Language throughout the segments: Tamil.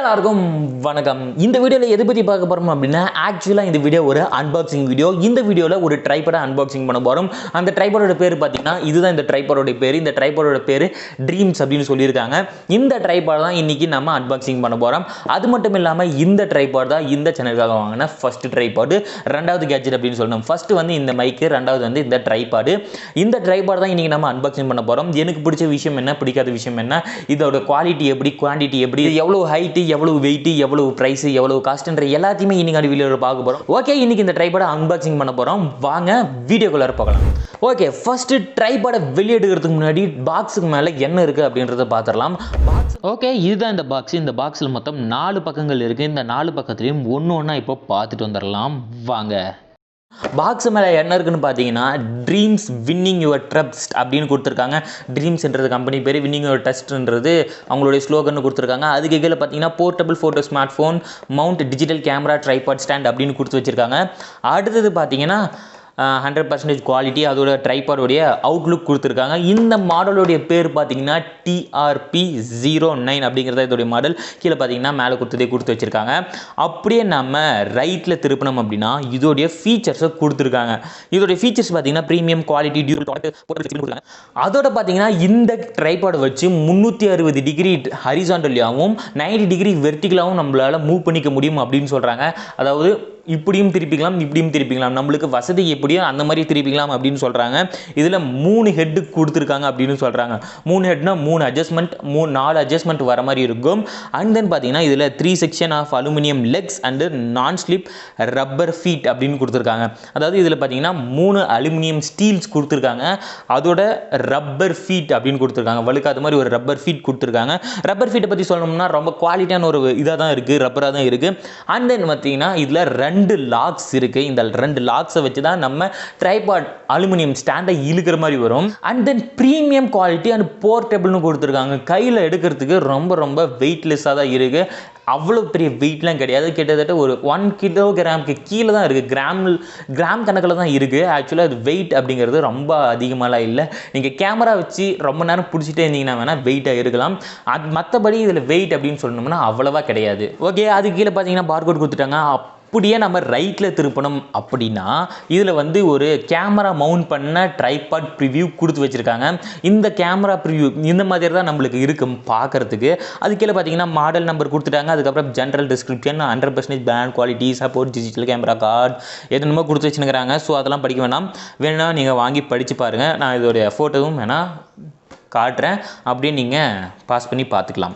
எல்லாருக்கும் வணக்கம். இந்த வீடியோல எதை பத்தி பார்க்க போறோம் அப்படின்னா ஆக்சுவலா இந்த வீடியோ ஒரு அன்பாக்சிங் வீடியோ. இந்த வீடியோல ஒரு ட்ரைபாட அன்பாக்சிங் பண்ண போறோம். அந்த ட்ரைபாடோட பேர் பாத்தீங்கன்னா இதுதான் இந்த ட்ரைபாடோட பேர். இந்த ட்ரைபாடோட பேர் ட்ரீம்ஸ் அப்படின்னு சொல்லியிருக்காங்க. இந்த ட்ரைபாட் தான் இன்னைக்கு நம்ம அன்பாக்சிங் பண்ண போறோம். அது மட்டும் இல்லாம இந்த ட்ரைபாட் தான் இந்த சேனலுக்காக வாங்கின ஃபர்ஸ்ட் ட்ரைபாட். ரெண்டாவது கேட்ஜெட் அப்படின்னு சொல்லணும். ஃபர்ஸ்ட் வந்து இந்த மைக், ரெண்டாவது வந்து இந்த ட்ரைபாட். இந்த ட்ரைபாட் தான் இன்னைக்கு நம்ம அன்பாக்சிங் பண்ண போறோம். எனக்கு பிடிச்ச விஷயம் என்ன, பிடிக்காத விஷயம் என்ன, இதோட குவாலிட்டி எப்படி, குவான்டிட்டி எப்படி, எவ்வளவு ஹைட், எவ்வளவு வெயிட், எவ்வளவு பிரைஸ், எவ்வளவு காஸ்ட்ன்ற எல்லாத்தையுமே இன்னைக்கு வீடியோல பார்க்க போறோம். ஓகே, இன்னைக்கு இந்த ட்ரைபாட அன்பாக்சிங் பண்ண போறோம். வாங்க வீடியோக்குள்ள போகலாம். ஓகே, ஃபர்ஸ்ட் ட்ரைபாட வெளிய எடுக்கிறதுக்கு முன்னாடி பாக்ஸுக்கு மேல என்ன இருக்கு அப்படின்றத பாத்துறலாம். ஓகே, இதுதான் இந்த பாக்ஸ். இந்த பாக்ஸ்ல மொத்தம் 4 பக்கங்கள் இருக்கு. இந்த 4 பக்கத்துலயும் ஒண்ணா இப்போ பார்த்துட்டு வந்துடலாம் வாங்க. பாக்ஸ் மேலே என்ன இருக்குன்னு பார்த்தீங்கன்னா ட்ரீம்ஸ் வின்னிங் யுவர் ட்ரஸ்ட் அப்படின்னு கொடுத்துருக்காங்க. ட்ரீம்ஸ்ன்றது கம்பெனி பேர், வின்னிங் யுவர் ட்ரஸ்ட்ன்றது அவங்களுடைய ஸ்லோகன் கொடுத்துருக்காங்க. அதுக்கு கீழே பார்த்தீங்கன்னா portable photo smart phone mount digital camera tripod stand அப்படின்னு கொடுத்து வச்சுருக்காங்க. அடுத்தது பார்த்தீங்கன்னா 100% குவாலிட்டி, அதோட ட்ரைபாடோடைய அவுட்லுக் கொடுத்துருக்காங்க. இந்த மாடலோடைய பேர் பார்த்தீங்கன்னா TRP09 அப்படிங்கிறத இதோடைய மாடல். கீழே பார்த்தீங்கன்னா மேலே கொடுத்து வச்சுருக்காங்க. அப்படியே நம்ம ரைட்டில் திருப்பினோம் அப்படின்னா இதோடைய ஃபீச்சர்ஸை கொடுத்துருக்காங்க. இதோடைய ஃபீச்சர்ஸ் பார்த்தீங்கன்னா ப்ரீமியம் குவாலிட்டி, டியூரல் ப்ராடக்ட். அதோட பார்த்தீங்கன்னா இந்த ட்ரைபாடை வச்சு 360 டிகிரி ஹரிசாண்டலாகவும் 90 டிகிரி வெர்டிகலாகவும் நம்மளால் மூவ் பண்ணிக்க முடியும் அப்படின்னு சொல்கிறாங்க. அதாவது இப்படியும் திருப்பிக்கலாம், இப்படியும் திருப்பிக்கலாம், நம்மளுக்கு வசதி எப்படியோ அந்த மாதிரி திருப்பிக்கலாம் அப்படின்னு சொல்கிறாங்க. இதில் 3 ஹெட்டு கொடுத்துருக்காங்க அப்படின்னு சொல்கிறாங்க. 3 ஹெட்னா 3 அட்ஜஸ்ட்மெண்ட், 4 அட்ஜஸ்ட்மெண்ட் வர மாதிரி இருக்கும். அண்ட் தென் பார்த்தீங்கன்னா இதில் 3 section of aluminium legs and non slip rubber feet அப்படின்னு கொடுத்துருக்காங்க. அதாவது இதில் பார்த்தீங்கன்னா 3 அலுமினியம் ஸ்டீல்ஸ் கொடுத்துருக்காங்க. அதோட ரப்பர் ஃபீட் அப்படின்னு கொடுத்துருக்காங்க. வழுக்காத மாதிரி ஒரு ரப்பர் ஃபீட் கொடுத்துருக்காங்க. ரப்பர் ஃபீட்டை பற்றி சொல்லணும்னா ரொம்ப குவாலிட்டியான ஒரு இதாக தான் இருக்குது, ரப்பராக தான் இருக்குது. அண்ட் தென் பார்த்தீங்கன்னா இதில் 2 லாக்ஸ் இருக்கு. இந்த 2 லாக்ஸை வச்சு தான் நம்ம ட்ரைபாட் அலுமினியம் ஸ்டாண்டை இழுக்கிற மாதிரி வரும். And then premium quality and போர்ட்டபிள்னு கொடுத்துருக்காங்க. கையில் எடுக்கிறதுக்கு ரொம்ப வெயிட்லெஸ்ஸாக தான் இருக்கு. அவ்வளோ பெரிய வெயிட்லாம் கிடையாது. கிட்டத்தட்ட ஒரு 1 கிலோகிராமுக்கு கீழே தான் இருக்குது. கிராம் கணக்கில் தான் இருக்குது. ஆக்சுவலாக அது வெயிட் அப்படிங்கிறது ரொம்ப அதிகமாகலாம் இல்லை. நீங்கள் கேமரா வச்சு ரொம்ப நேரம் பிடிச்சிட்டே இருந்தீங்கன்னா வேணால் வெயிட்டாக இருக்கலாம். மற்றபடி இதில் வெயிட் அப்படின்னு சொல்லணும்னா அவ்வளோவா கிடையாது. ஓகே, அது கீழே பார்த்தீங்கன்னா பார்கோட் கொடுத்துட்டாங்க. அப்படியே நம்ம ரைட்டில் திருப்பணும் அப்படின்னா இதில் வந்து ஒரு கேமரா மவுண்ட் பண்ண ட்ரைபாட் ப்ரிவ்யூ கொடுத்து வச்சுருக்காங்க. இந்த கேமரா ப்ரிவ்யூ இந்த மாதிரி தான் நம்மளுக்கு இருக்கும் பார்க்குறதுக்கு. அது கீழே பார்த்தீங்கன்னா மாடல் நம்பர் கொடுத்துட்டாங்க. அதுக்கப்புறம் general description, 100% brand quality, support, digital camera card எதுனுமோ கொடுத்து வச்சுருக்கிறாங்க. ஸோ அதெல்லாம் படிக்க வேணா நீங்கள் வாங்கி படித்து பாருங்கள். நான் இதோடைய ஃபோட்டோவும் வேணால் காட்டுறேன், அப்படியே நீங்கள் பாஸ் பண்ணி பார்த்துக்கலாம்.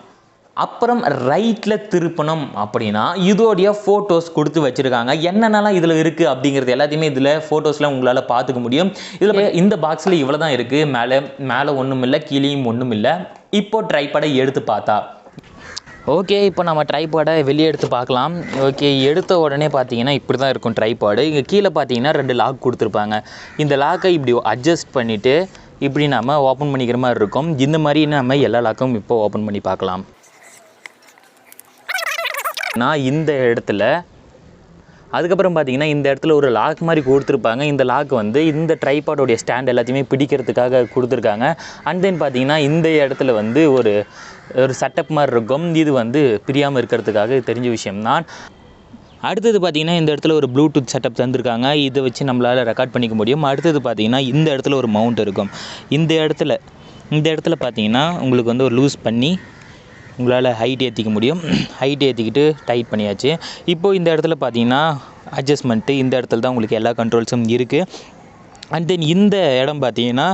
அப்புறம் ரைட்டில் திருப்பணும் அப்படின்னா இதோடைய ஃபோட்டோஸ் கொடுத்து வச்சுருக்காங்க. என்னென்னலாம் இதில் இருக்குது அப்படிங்கிறது எல்லாத்தையுமே இதில் ஃபோட்டோஸில் உங்களால் பார்த்துக்க முடியும். இதில் இந்த பாக்ஸில் இவ்வளோ தான் இருக்குது. மேலே ஒன்றும் இல்லை, கீழேயும் ஒன்றும் இல்லை. இப்போ ட்ரைபாடை எடுத்து பார்த்தா ஓகே, இப்போ நம்ம ட்ரைபாடை வெளியே எடுத்து பார்க்கலாம். ஓகே, எடுத்த உடனே பார்த்தீங்கன்னா இப்படி தான் இருக்கும் ட்ரைபாடு. இங்கே கீழே பார்த்தீங்கன்னா 2 லாக் கொடுத்துருப்பாங்க. இந்த லாக்கை இப்படி அட்ஜஸ்ட் பண்ணிவிட்டு இப்படி நம்ம ஓப்பன் பண்ணிக்கிற மாதிரி இருக்கும். இந்த மாதிரி நம்ம எல்லா லாக்கும் இப்போ ஓப்பன் பண்ணி பார்க்கலாம். நான் இந்த இடத்துல அதுக்கப்புறம் பார்த்தீங்கன்னா இந்த இடத்துல ஒரு லாக் மாதிரி கொடுத்துருப்பாங்க. இந்த லாக் வந்து இந்த ட்ரைபாடோடைய ஸ்டாண்ட் எல்லாத்தையுமே பிடிக்கிறதுக்காக கொடுத்துருக்காங்க. அண்ட் தென் பார்த்தீங்கன்னா இந்த இடத்துல வந்து ஒரு செட்டப் மாதிரி இருக்கும். இது வந்து பிரியாமல் இருக்கிறதுக்காக தெரிஞ்ச விஷயம்தான். அடுத்தது பார்த்தீங்கன்னா இந்த இடத்துல ஒரு ப்ளூடூத் செட்டப் தந்திருக்காங்க. இதை வச்சு நம்மளால் ரெக்கார்ட் பண்ணிக்க முடியும். அடுத்தது பார்த்தீங்கன்னா இந்த இடத்துல ஒரு மவுண்ட் இருக்கும். இந்த இடத்துல பார்த்தீங்கன்னா உங்களுக்கு வந்து ஒரு லூஸ் பண்ணி உங்களால் ஹைட் ஏற்றிக்க முடியும். ஹைட் ஏற்றிக்கிட்டு டைட் பண்ணியாச்சு. இப்போது இந்த இடத்துல பார்த்தீங்கன்னா அட்ஜஸ்ட்மெண்ட்டு, இந்த இடத்துல தான் உங்களுக்கு எல்லா கண்ட்ரோல்ஸும் இருக்குது. அண்ட் தென் இந்த இடம் பார்த்தீங்கன்னா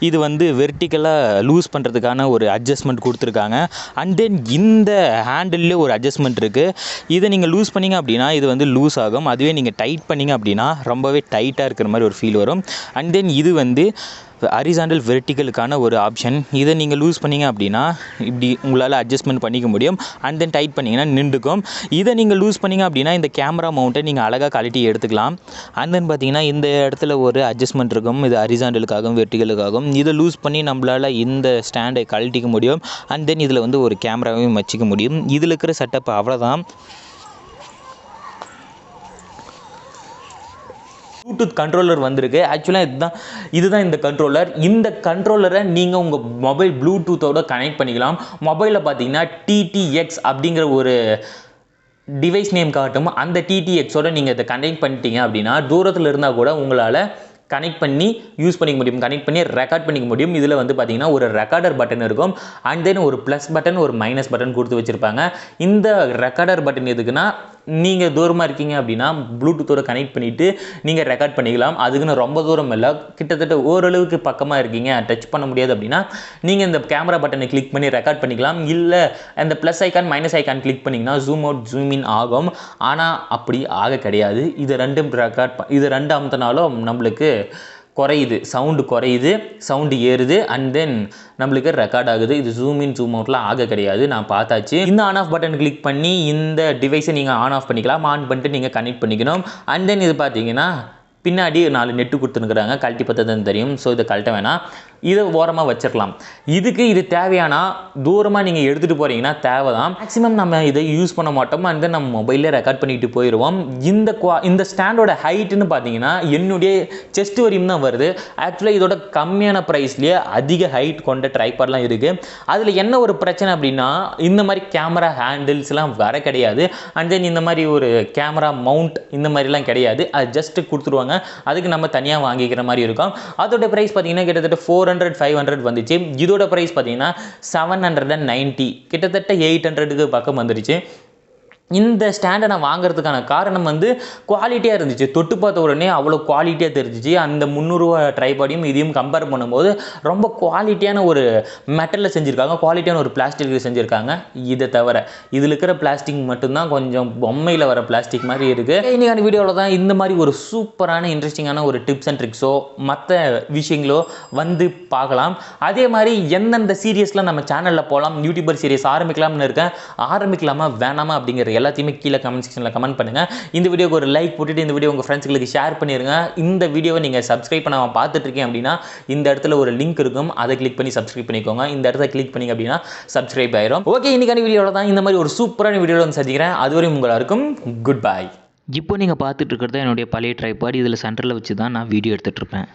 இது வந்து வெர்டிக்கலாக லூஸ் பண்ணுறதுக்கான ஒரு அட்ஜஸ்ட்மெண்ட் கொடுத்துருக்காங்க. அண்ட் தென் இந்த ஹேண்டில்லே ஒரு அட்ஜஸ்ட்மெண்ட் இருக்குது. இதை நீங்கள் லூஸ் பண்ணிங்க அப்படின்னா இது வந்து லூஸ் ஆகும். அதுவே நீங்கள் டைட் பண்ணிங்க அப்படின்னா ரொம்பவே டைட்டாக இருக்கிற மாதிரி ஒரு ஃபீல் வரும். அண்ட் தென் இது வந்து ஹரிசாண்டல் வெர்டிக்கலுக்கான ஒரு ஆப்ஷன். இதை நீங்கள் லூஸ் பண்ணிங்க அப்படின்னா இப்படி உங்களால் அட்ஜஸ்ட்மெண்ட் பண்ணிக்க முடியும். அண்ட் தென் டைட் பண்ணிங்கன்னா நின்றுக்கும். இதை நீங்கள் லூஸ் பண்ணிங்க அப்படின்னா இந்த கேமரா மவுண்ட்டை நீங்கள் அழகாக கழட்டி எடுத்துக்கலாம். அண்ட் தென் பார்த்தீங்கன்னா இந்த இடத்துல ஒரு அட்ஜஸ்ட்மெண்ட் இருக்கும். இது ஹரிசாண்டலுக்காகவும் வெர்டிக்கலுக்காகவும். இதை லூஸ் பண்ணி நம்மளால் இந்த ஸ்டாண்டை கழட்டிக்க முடியும். அண்ட் தென் இதில் வந்து ஒரு கேமராவையும் வச்சுக்க முடியும். இதில் இருக்கிற செட்டப் அவ்வளோதான். ப்ளூடூத் கண்ட்ரோலர் வந்திருக்கு. ஆக்சுவலாக இதுதான் இந்த கண்ட்ரோலர். இந்த கண்ட்ரோலரை நீங்கள் உங்கள் மொபைல் ப்ளூடூத்தோட கனெக்ட் பண்ணிக்கலாம். மொபைலில் பார்த்தீங்கன்னா TTX அப்படிங்கிற ஒரு டிவைஸ் நேம் காட்டும். அந்த TTXோட நீங்கள் இதை கனெக்ட் பண்ணிட்டீங்க அப்படின்னா தூரத்தில் இருந்தால் கூட உங்களால் கனெக்ட் பண்ணி யூஸ் பண்ணிக்க முடியும், கனெக்ட் பண்ணி ரெக்கார்ட் பண்ணிக்க முடியும். இதில் வந்து பார்த்தீங்கன்னா ஒரு ரெக்கார்டர் பட்டன் இருக்கும், அண்ட் தென் ஒரு ப்ளஸ் பட்டன் ஒரு மைனஸ் பட்டன் கொடுத்து வச்சுருப்பாங்க. இந்த ரெக்கார்டர் பட்டன் எதுக்குன்னா நீங்கள் தூரமாக இருக்கீங்க அப்படின்னா ப்ளூடூத்தோட கனெக்ட் பண்ணிவிட்டு நீங்கள் ரெக்கார்ட் பண்ணிக்கலாம். அதுக்குன்னு ரொம்ப தூரம் இல்லை, கிட்டத்தட்ட ஓரளவுக்கு பக்கமாக இருக்கீங்க, டச் பண்ண முடியாது அப்படின்னா நீங்கள் இந்த கேமரா பட்டனை கிளிக் பண்ணி ரெக்கார்ட் பண்ணிக்கலாம். இல்லை அந்த plus icon minus icon click பண்ணிங்கன்னா ஜூம் அவுட் ஜூம் இன் ஆகும். ஆனால் அப்படி ஆக கிடையாது. இது ரெண்டு அமுத்தினாலும் நம்மளுக்கு குறையுது, சவுண்டு ஏறுது, அண்ட் தென் நம்மளுக்கு ரெக்கார்ட் ஆகுது. இது ஜூம் இன் ஜூம் அவுட்லாம் ஆக கிடையாது, நான் பார்த்தாச்சு. இந்த ஆன் ஆஃப் பட்டன் கிளிக் பண்ணி இந்த டிவைஸை நீங்கள் ஆன் ஆஃப் பண்ணிக்கலாம். ஆன் பண்ணிட்டு நீங்கள் கனெக்ட் பண்ணிக்கணும். அண்ட் தென் இது பார்த்தீங்கன்னா பின்னாடி 4 நெட்டு கொடுத்துருக்குறாங்க, கழட்டி பார்த்ததுன்னு தெரியும். ஸோ இதை கழட்ட வேணாம், இதை ஓரமாக வச்சிடலாம். இது தேவையானா தூரமாக நீங்கள் எடுத்துகிட்டு போகிறீங்கன்னா தேவை தான். மேக்ஸிமம் நம்ம இதை யூஸ் பண்ண மாட்டோம், அண்ட் தென் நம்ம மொபைலில் ரெக்கார்ட் பண்ணிட்டு போயிடுவோம். இந்த ஸ்டாண்டோட ஹைட்டுன்னு பார்த்தீங்கன்னா என்னுடைய செஸ்ட் வரையும் தான் வருது. ஆக்சுவலாக இதோட கம்மியான ப்ரைஸ்லேயே அதிக ஹைட் கொண்ட ட்ரைபாட்லாம் இருக்குது. அதில் என்ன ஒரு பிரச்சனை அப்படின்னா இந்த மாதிரி கேமரா ஹேண்டில்ஸ்லாம் வர கிடையாது, அண்ட் தென் இந்த மாதிரி ஒரு கேமரா மவுண்ட் இந்த மாதிரிலாம் கிடையாது. அது ஜஸ்ட் கொடுத்துருவாங்க, அதுக்கு நம்ம தனியாக வாங்கிக்கிற மாதிரி இருக்கும். அதோட ப்ரைஸ் பார்த்தீங்கன்னா கிட்டத்தட்ட 400-500 வந்துச்சு. இதோட ப்ரைஸ் பார்த்தீங்கன்னா 790, கிட்டத்தட்ட 800க்கு பக்கம் வந்துருச்சு. இந்த ஸ்டாண்டை நான் வாங்குறதுக்கான காரணம் வந்து குவாலிட்டியாக இருந்துச்சு. தொட்டு பார்த்த உடனே அவ்வளோ குவாலிட்டியாக தெரிஞ்சிச்சு. அந்த 300 ரூபா ட்ரைபாடையும் இதையும் கம்பேர் பண்ணும்போது ரொம்ப குவாலிட்டியான ஒரு மெட்டலில் செஞ்சுருக்காங்க, குவாலிட்டியான ஒரு பிளாஸ்டிக்கில் செஞ்சுருக்காங்க. இதை தவிர இதில் இருக்கிற பிளாஸ்டிக் மட்டும்தான் கொஞ்சம் பொம்மையில் வர பிளாஸ்டிக் மாதிரி இருக்குது. இன்றைக்கான வீடியோவில் தான் இந்த மாதிரி ஒரு சூப்பரான இன்ட்ரெஸ்டிங்கான ஒரு டிப்ஸ் அண்ட் ட்ரிக்ஸோ மற்ற விஷயங்களோ வந்து பார்க்கலாம். அதே மாதிரி எந்தெந்த சீரியஸ்லாம் நம்ம சேனலில் போகலாம், யூடியூபர் சீரியஸ் ஆரம்பிக்கலாம்னு இருக்கேன், ஆரம்பிக்கலாமா வேணாமா அப்படிங்கிற எல்லாத்தையுமே கீழே கமெண்ட் செக்ஷனில் கமெண்ட் பண்ணுங்கள். இந்த வீடியோக்கு ஒரு லைக் போட்டுட்டு இந்த வீடியோ உங்கள் ஃப்ரெண்ட்ஸ்களுக்கு ஷேர் பண்ணிடுங்க. இந்த வீடியோவை நீங்கள் சப்ஸ்கிரைப் பண்ணாமல் பார்த்துட்டு இருக்கீங்க அப்படின்னா இந்த இடத்துல ஒரு லிங்க் இருக்கும், அதை கிளிக் பண்ணி சப்ஸ்கிரைப் பண்ணிக்கோங்க. இந்த இடத்துல கிளிக் பண்ணிங்க அப்படின்னா சப்ஸ்கிரைப் ஆயிரும். ஓகே, இன்னைக்கான வீடியோவில் தான் இந்த மாதிரி ஒரு சூப்பரான வீடியோவில் வந்து சந்திக்கிறேன். அதுவரை உங்களுக்கும் குட் பை. இப்போ நீங்கள் பார்த்துட்டு இருக்கிறது என்னுடைய பழைய ட்ரைபாட். இதில் சென்டரில் வச்சு தான் நான் வீடியோ எடுத்துகிட்டு இருப்பேன்.